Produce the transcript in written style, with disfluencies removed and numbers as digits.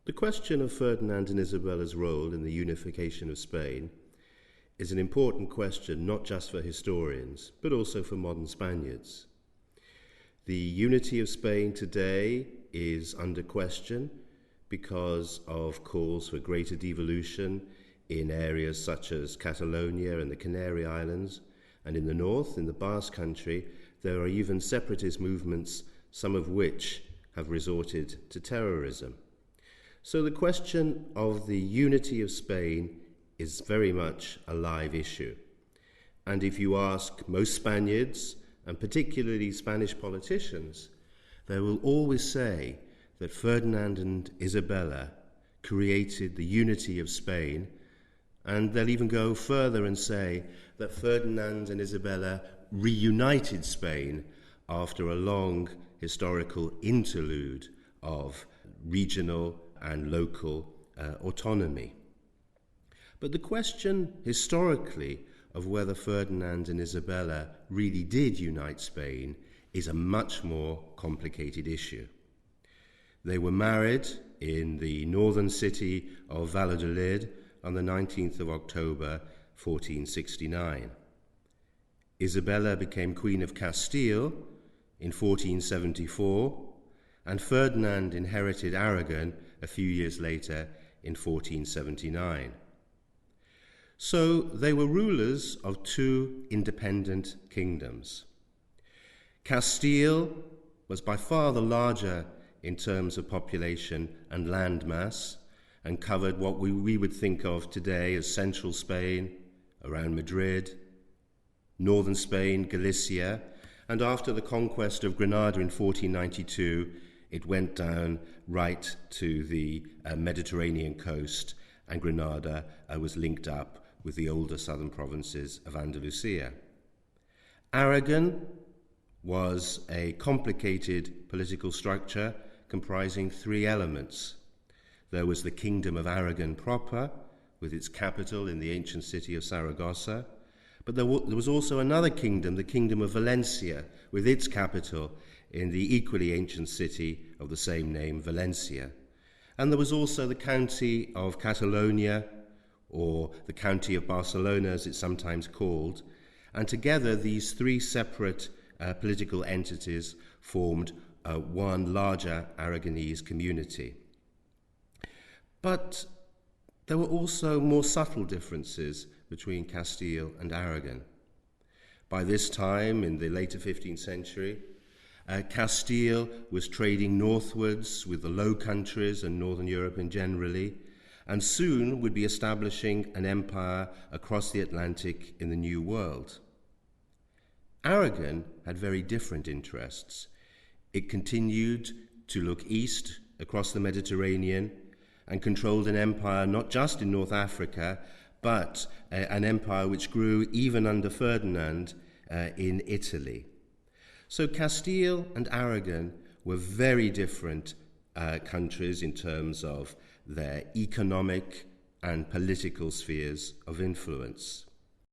The question of Ferdinand and Isabella's role in the unification of Spain is an important question not just for historians, but also for modern Spaniards. The unity of Spain today is under question because of calls for greater devolution in areas such as Catalonia and the Canary Islands, and in the north, in the Basque Country, there are even separatist movements, some of which have resorted to terrorism. So the question of the unity of Spain is very much a live issue. And if you ask most Spaniards, and particularly Spanish politicians, they will always say that Ferdinand and Isabella created the unity of Spain, and they'll even go further and say that Ferdinand and Isabella reunited Spain after a long historical interlude of regional and local autonomy. But the question historically of whether Ferdinand and Isabella really did unite Spain is a much more complicated issue. They were married in the northern city of Valladolid on the 19th of October 1469. Isabella became Queen of Castile in 1474, and Ferdinand inherited Aragon a few years later in 1479. So they were rulers of two independent kingdoms. Castile was by far the larger in terms of population and landmass, and covered what we would think of today as central Spain, around Madrid, northern Spain, Galicia, and after the conquest of Granada in 1492, it went down right to the Mediterranean coast, and Granada was linked up with the older southern provinces of Andalusia. Aragon was a complicated political structure comprising three elements. There was the Kingdom of Aragon proper, with its capital in the ancient city of Saragossa, but there was also another kingdom, the Kingdom of Valencia, with its capital in the equally ancient city of the same name, Valencia. And there was also the County of Catalonia, or the County of Barcelona as it's sometimes called, and together these three separate political entities formed one larger Aragonese community. But there were also more subtle differences between Castile and Aragon. By this time, in the later 15th century, Castile was trading northwards with the Low Countries and Northern Europe generally, and soon would be establishing an empire across the Atlantic in the New World. Aragon had very different interests. It continued to look east across the Mediterranean and controlled an empire not just in North Africa, but an empire which grew even under Ferdinand in Italy. So Castile and Aragon were very different countries in terms of their economic and political spheres of influence.